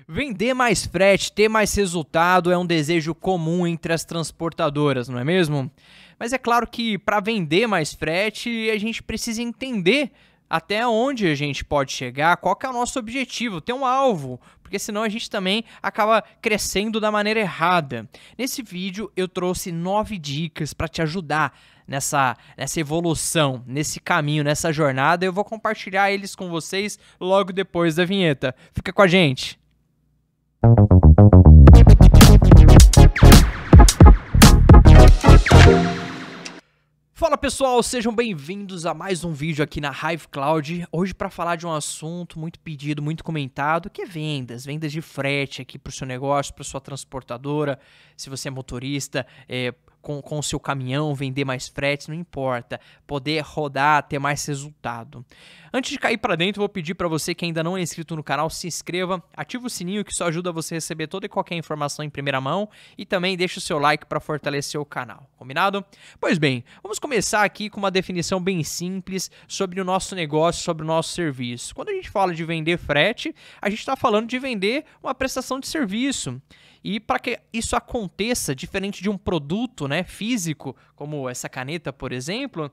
Vender mais frete, ter mais resultado é um desejo comum entre as transportadoras, não é mesmo? Mas é claro que para vender mais frete, a gente precisa entender até onde a gente pode chegar, qual que é o nosso objetivo, ter um alvo, porque senão a gente também acaba crescendo da maneira errada. Nesse vídeo eu trouxe 9 dicas para te ajudar nessa evolução, nesse caminho, nessa jornada. Eu vou compartilhar eles com vocês logo depois da vinheta. Fica com a gente! Fala pessoal, sejam bem-vindos a mais um vídeo aqui na Hive Cloud. Hoje para falar de um assunto muito pedido, muito comentado, que é vendas de frete aqui para o seu negócio, para sua transportadora. Se você é motorista, com o seu caminhão, vender mais fretes, não importa. Poder rodar, ter mais resultado. Antes de cair para dentro, vou pedir para você que ainda não é inscrito no canal, se inscreva, ativa o sininho que isso ajuda você a receber toda e qualquer informação em primeira mão e também deixa o seu like para fortalecer o canal, combinado? Pois bem, vamos começar aqui com uma definição bem simples sobre o nosso negócio, sobre o nosso serviço. Quando a gente fala de vender frete, a gente está falando de vender uma prestação de serviço. E para que isso aconteça, diferente de um produto, né, físico, como essa caneta, por exemplo,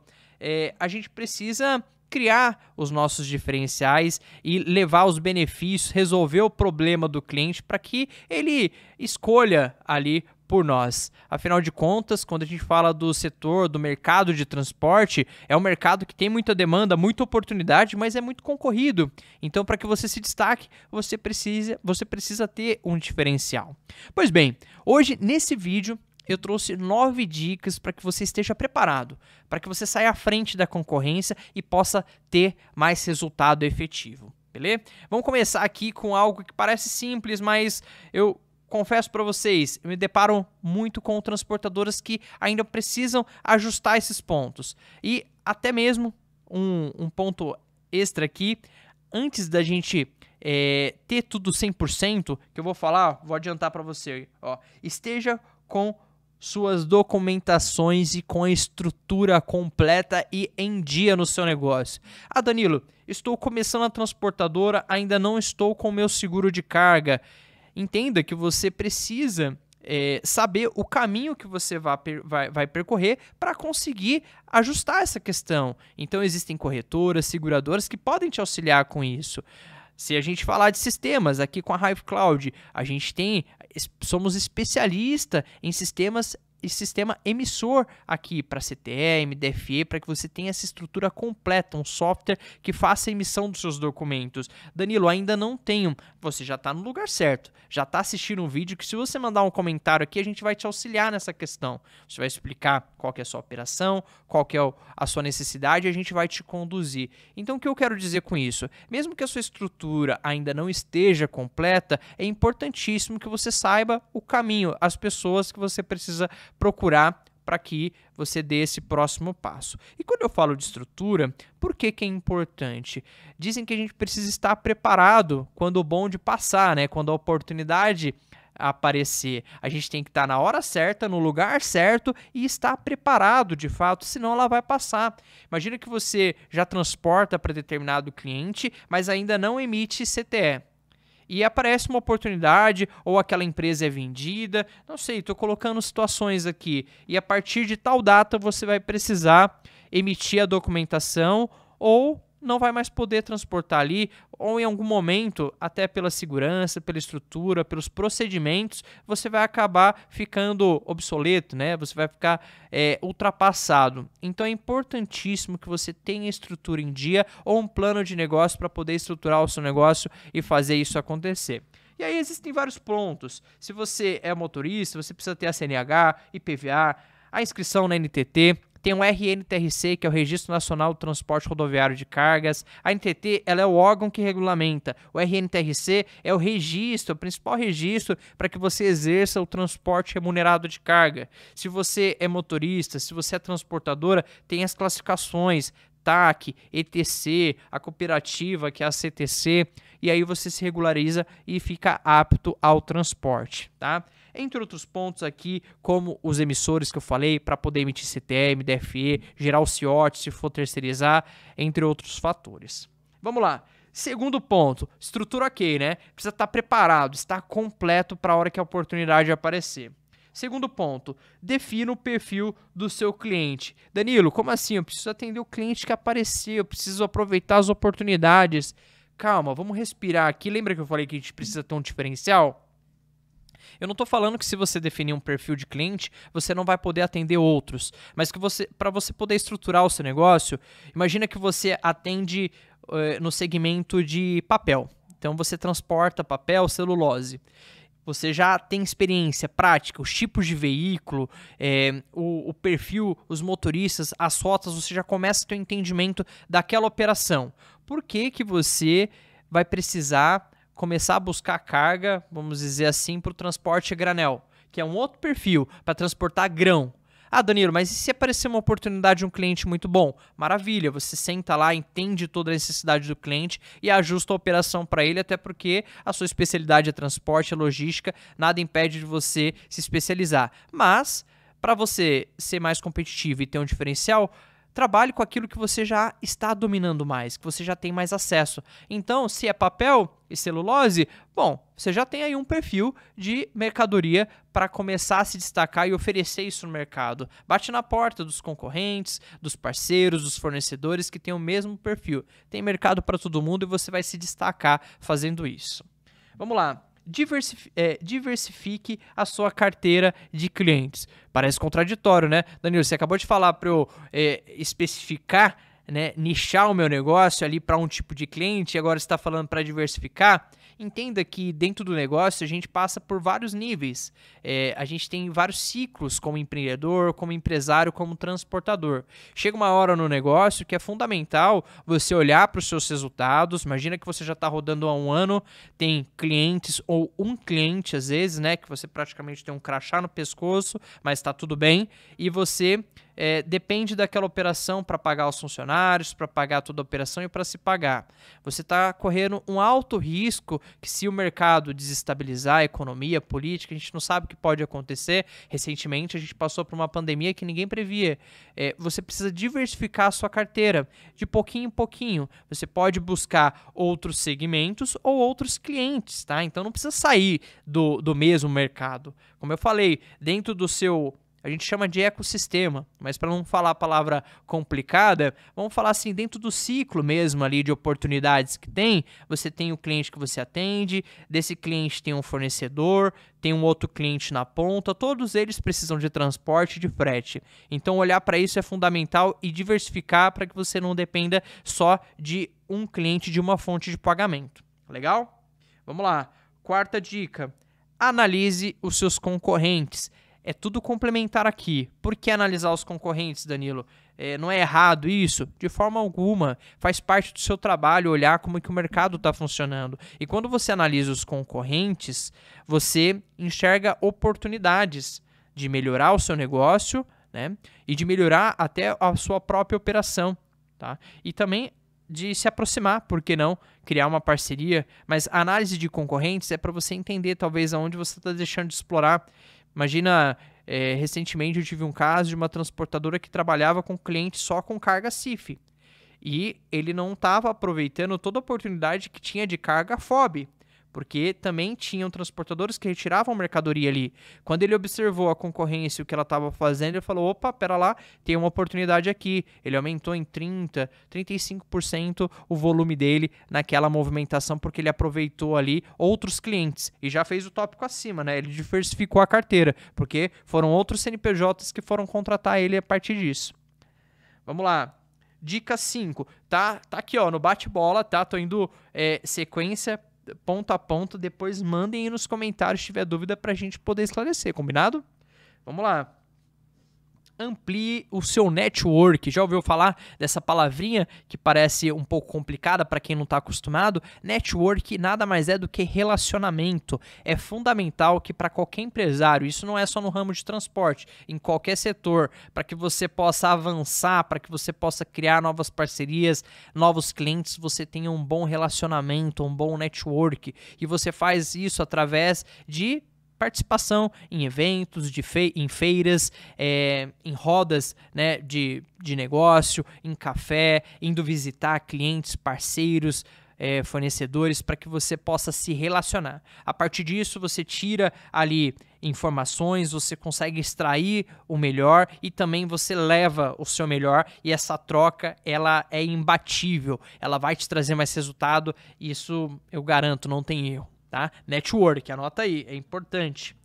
a gente precisa criar os nossos diferenciais e levar os benefícios, resolver o problema do cliente para que ele escolha ali por nós. Afinal de contas, quando a gente fala do setor, do mercado de transporte, é um mercado que tem muita demanda, muita oportunidade, mas é muito concorrido. Então, para que você se destaque, você precisa ter um diferencial. Pois bem, hoje nesse vídeo eu trouxe 9 dicas para que você esteja preparado, para que você saia à frente da concorrência e possa ter mais resultado efetivo, beleza? Vamos começar aqui com algo que parece simples, mas eu confesso para vocês, eu me deparo muito com transportadoras que ainda precisam ajustar esses pontos. E até mesmo um ponto extra aqui, antes da gente ter tudo 100%, que eu vou falar, vou adiantar para você, ó, esteja com suas documentações e com a estrutura completa e em dia no seu negócio. Ah, Danilo, estou começando a transportadora, ainda não estou com o meu seguro de carga. Entenda que você precisa saber o caminho que você vai percorrer para conseguir ajustar essa questão. Então, existem corretoras, seguradoras que podem te auxiliar com isso. Se a gente falar de sistemas, aqui com a Hive Cloud, somos especialistas em sistemas e sistema emissor aqui para CTE, MDFE, para que você tenha essa estrutura completa, um software que faça a emissão dos seus documentos. Danilo, ainda não tenho. Você já está no lugar certo, já está assistindo um vídeo que se você mandar um comentário aqui, a gente vai te auxiliar nessa questão. Você vai explicar qual que é a sua operação, qual que é a sua necessidade e a gente vai te conduzir. Então, o que eu quero dizer com isso? Mesmo que a sua estrutura ainda não esteja completa, é importantíssimo que você saiba o caminho, as pessoas que você precisa procurar para que você dê esse próximo passo. E quando eu falo de estrutura, por que é importante? Dizem que a gente precisa estar preparado quando o bonde passar, né? Quando a oportunidade aparecer. A gente tem que estar na hora certa, no lugar certo e estar preparado de fato, senão ela vai passar. Imagina que você já transporta para determinado cliente, mas ainda não emite CTE. E aparece uma oportunidade, ou aquela empresa é vendida, não sei, estou colocando situações aqui. E a partir de tal data você vai precisar emitir a documentação ou não vai mais poder transportar ali, ou em algum momento, até pela segurança, pela estrutura, pelos procedimentos, você vai acabar ficando obsoleto, né? Você vai ficar ultrapassado. Então é importantíssimo que você tenha estrutura em dia ou um plano de negócio para poder estruturar o seu negócio e fazer isso acontecer. E aí existem vários pontos. Se você é motorista, você precisa ter a CNH, IPVA, a inscrição na NTT. Tem o RNTRC, que é o Registro Nacional do Transporte Rodoviário de Cargas. A NTT, ela é o órgão que regulamenta. O RNTRC é o registro, o principal registro para que você exerça o transporte remunerado de carga. Se você é motorista, se você é transportadora, tem as classificações TAC, ETC, a cooperativa, que é a CTC, e aí você se regulariza e fica apto ao transporte, tá? Entre outros pontos aqui, como os emissores que eu falei, para poder emitir CTE, MDFE, gerar o CIOT, se for terceirizar, entre outros fatores. Vamos lá. Segundo ponto, estrutura ok, né? Precisa estar preparado, estar completo para a hora que a oportunidade aparecer. Segundo ponto, defina o perfil do seu cliente. Danilo, como assim? Eu preciso atender o cliente que apareceu, eu preciso aproveitar as oportunidades. Calma, vamos respirar aqui. Lembra que eu falei que a gente precisa ter um diferencial? Eu não estou falando que se você definir um perfil de cliente, você não vai poder atender outros, mas que para você poder estruturar o seu negócio, imagina que você atende no segmento de papel. Então você transporta papel, celulose. Você já tem experiência prática, os tipos de veículo, o perfil, os motoristas, as rotas, você já começa a ter um entendimento daquela operação. Por que que você vai precisar começar a buscar carga, vamos dizer assim, para o transporte a granel, que é um outro perfil para transportar grão? Ah, Danilo, mas e se aparecer uma oportunidade de um cliente muito bom? Maravilha, você senta lá, entende toda a necessidade do cliente e ajusta a operação para ele, até porque a sua especialidade é transporte, é logística, nada impede de você se especializar. Mas, para você ser mais competitivo e ter um diferencial, trabalhe com aquilo que você já está dominando mais, que você já tem mais acesso. Então, se é papel e celulose, bom, você já tem aí um perfil de mercadoria para começar a se destacar e oferecer isso no mercado. Bate na porta dos concorrentes, dos parceiros, dos fornecedores que têm o mesmo perfil. Tem mercado para todo mundo e você vai se destacar fazendo isso. Vamos lá. Diversifique a sua carteira de clientes. Parece contraditório, né? Danilo, você acabou de falar para eu especificar, né, nichar o meu negócio ali para um tipo de cliente e agora você está falando para diversificar. Entenda que dentro do negócio a gente passa por vários níveis. A gente tem vários ciclos como empreendedor, como empresário, como transportador. Chega uma hora no negócio que é fundamental você olhar para os seus resultados. Imagina que você já está rodando há um ano, tem clientes ou um cliente às vezes, né, que você praticamente tem um crachá no pescoço, mas está tudo bem, e você depende daquela operação para pagar os funcionários, para pagar toda a operação e para se pagar. Você está correndo um alto risco que, se o mercado desestabilizar a economia, a política, a gente não sabe o que pode acontecer. Recentemente a gente passou por uma pandemia que ninguém previa. Você precisa diversificar a sua carteira de pouquinho em pouquinho. Você pode buscar outros segmentos ou outros clientes, tá? Então não precisa sair do mesmo mercado. Como eu falei, dentro do seu... A gente chama de ecossistema, mas para não falar a palavra complicada, vamos falar assim, dentro do ciclo mesmo ali de oportunidades que tem, você tem o cliente que você atende, desse cliente tem um fornecedor, tem um outro cliente na ponta, todos eles precisam de transporte e de frete. Então olhar para isso é fundamental e diversificar para que você não dependa só de um cliente, de uma fonte de pagamento. Legal? Vamos lá. Quarta dica, analise os seus concorrentes. É tudo complementar aqui. Por que analisar os concorrentes, Danilo? Não é errado isso? De forma alguma. Faz parte do seu trabalho olhar como que o mercado está funcionando. E quando você analisa os concorrentes, você enxerga oportunidades de melhorar o seu negócio, né? E de melhorar até a sua própria operação. Tá? E também de se aproximar, por que não? Criar uma parceria. Mas a análise de concorrentes é para você entender talvez aonde você está deixando de explorar. Imagina, recentemente eu tive um caso de uma transportadora que trabalhava com cliente só com carga CIF. E ele não estava aproveitando toda a oportunidade que tinha de carga FOB, porque também tinham transportadores que retiravam mercadoria ali. Quando ele observou a concorrência e o que ela estava fazendo, ele falou, opa, pera lá, tem uma oportunidade aqui. Ele aumentou em 30%, 35% o volume dele naquela movimentação, porque ele aproveitou ali outros clientes e já fez o tópico acima, né? Ele diversificou a carteira, porque foram outros CNPJs que foram contratar ele a partir disso. Vamos lá. Dica 5. Tá aqui, ó, no bate-bola, tá? Tô indo sequência ponto a ponto, depois mandem aí nos comentários se tiver dúvida pra gente poder esclarecer, combinado? Vamos lá. Amplie o seu network. Já ouviu falar dessa palavrinha que parece um pouco complicada para quem não está acostumado? Network nada mais é do que relacionamento. É fundamental que para qualquer empresário, isso não é só no ramo de transporte, em qualquer setor, para que você possa avançar, para que você possa criar novas parcerias, novos clientes, você tenha um bom relacionamento, um bom network. E você faz isso através de participação em eventos, em feiras, em rodas, né, de negócio, em café, indo visitar clientes, parceiros, fornecedores para que você possa se relacionar. A partir disso, você tira ali informações, você consegue extrair o melhor e também você leva o seu melhor, e essa troca ela é imbatível, ela vai te trazer mais resultado, isso eu garanto, não tem erro, tá? Network, anota aí, é importante.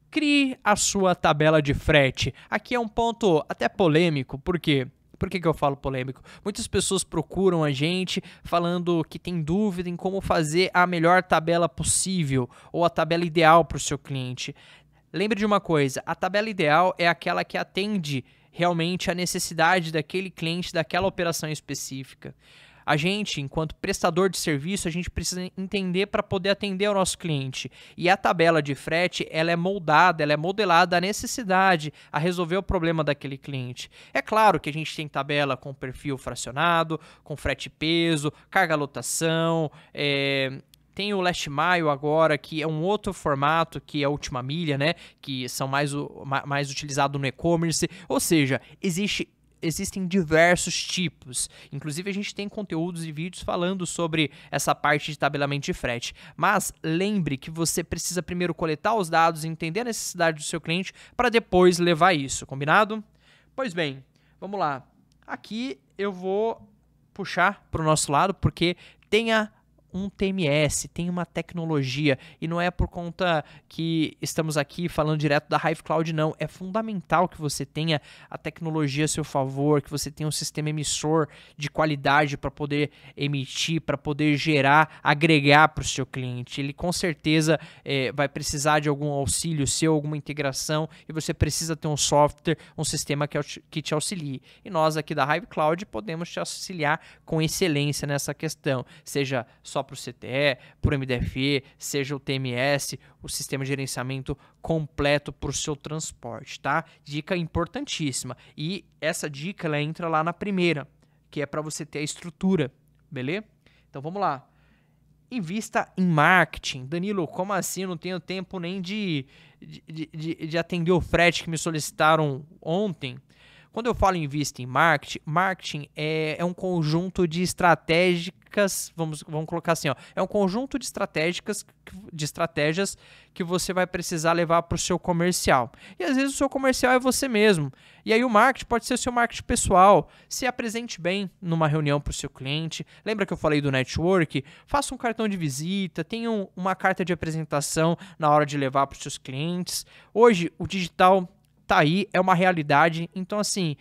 Crie a sua tabela de frete. Aqui é um ponto até polêmico, por quê? Por que eu falo polêmico? Muitas pessoas procuram a gente falando que tem dúvida em como fazer a melhor tabela possível ou a tabela ideal para o seu cliente. Lembre de uma coisa, a tabela ideal é aquela que atende realmente a necessidade daquele cliente, daquela operação específica. A gente, enquanto prestador de serviço, a gente precisa entender para poder atender o nosso cliente. E a tabela de frete, ela é moldada, ela é modelada à necessidade, a resolver o problema daquele cliente. É claro que a gente tem tabela com perfil fracionado, com frete peso, carga lotação, tem o Last Mile agora, que é um outro formato, que é a última milha, né? Que são mais utilizados no e-commerce. Ou seja, existem diversos tipos. Inclusive, a gente tem conteúdos e vídeos falando sobre essa parte de tabelamento de frete. Mas lembre que você precisa primeiro coletar os dados, entender a necessidade do seu cliente, para depois levar isso, combinado? Pois bem, vamos lá. Aqui eu vou puxar para o nosso lado, porque tenha um TMS, tem uma tecnologia, e não é por conta que estamos aqui falando direto da Hive Cloud, não. É fundamental que você tenha a tecnologia a seu favor, que você tenha um sistema emissor de qualidade para poder emitir, para poder gerar, agregar para o seu cliente. Ele com certeza vai precisar de algum auxílio seu, alguma integração, e você precisa ter um software, um sistema que te auxilie. E nós aqui da Hive Cloud podemos te auxiliar com excelência nessa questão, seja só para o CTE, para o MDFE, seja o TMS, o sistema de gerenciamento completo para o seu transporte, tá? Dica importantíssima. E essa dica ela entra lá na primeira, que é para você ter a estrutura, beleza? Então vamos lá. Invista em marketing. Danilo, como assim? Eu não tenho tempo nem de atender o frete que me solicitaram ontem. Quando eu falo em invista em marketing é um conjunto de estratégicas, vamos colocar assim, ó, é um conjunto de estratégias que você vai precisar levar para o seu comercial. E às vezes o seu comercial é você mesmo. E aí o marketing pode ser o seu marketing pessoal. Se apresente bem numa reunião para o seu cliente. Lembra que eu falei do network? Faça um cartão de visita, tenha uma carta de apresentação na hora de levar para os seus clientes. Hoje o digital tá aí, é uma realidade. Então, assim,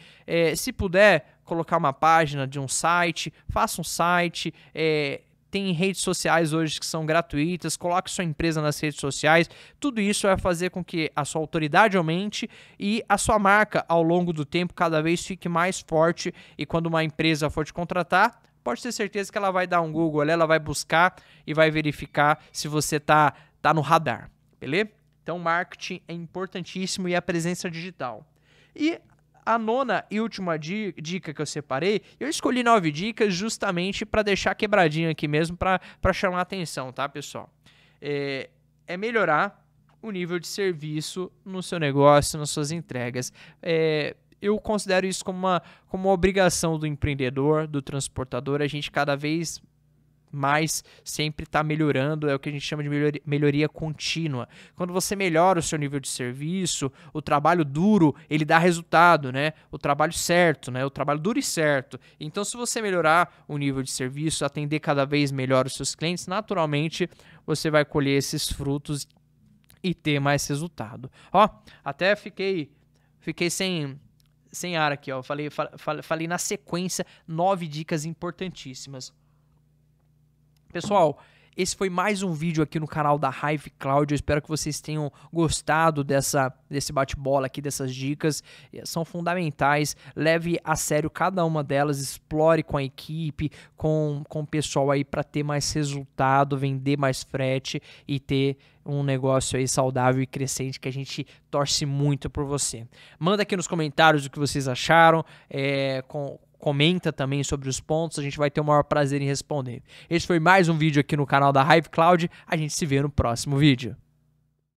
se puder colocar uma página de um site, faça um site. Tem redes sociais hoje que são gratuitas, coloque sua empresa nas redes sociais. Tudo isso vai fazer com que a sua autoridade aumente e a sua marca, ao longo do tempo, cada vez fique mais forte. E quando uma empresa for te contratar, pode ter certeza que ela vai dar um Google ali, ela vai buscar e vai verificar se você tá no radar, beleza? Então, marketing é importantíssimo e a presença digital. E a nona e última dica que eu separei, eu escolhi 9 dicas justamente para deixar quebradinho aqui mesmo, para chamar a atenção, tá, pessoal? É melhorar o nível de serviço no seu negócio, nas suas entregas. Eu considero isso como uma obrigação do empreendedor, do transportador, a gente cada vez mais sempre está melhorando, é o que a gente chama de melhoria contínua. Quando você melhora o seu nível de serviço, o trabalho duro, ele dá resultado, né? O trabalho certo, né? O trabalho duro e certo. Então, se você melhorar o nível de serviço, atender cada vez melhor os seus clientes, naturalmente você vai colher esses frutos e ter mais resultado. Ó, até fiquei sem ar aqui, ó. Falei na sequência 9 dicas importantíssimas. Pessoal, esse foi mais um vídeo aqui no canal da Hive Cloud. Eu espero que vocês tenham gostado desse bate-bola aqui, dessas dicas. São fundamentais. Leve a sério cada uma delas. Explore com a equipe, com o pessoal aí para ter mais resultado, vender mais frete e ter um negócio aí saudável e crescente, que a gente torce muito por você. Manda aqui nos comentários o que vocês acharam, comenta também sobre os pontos, a gente vai ter o maior prazer em responder. Esse foi mais um vídeo aqui no canal da Hive Cloud, a gente se vê no próximo vídeo.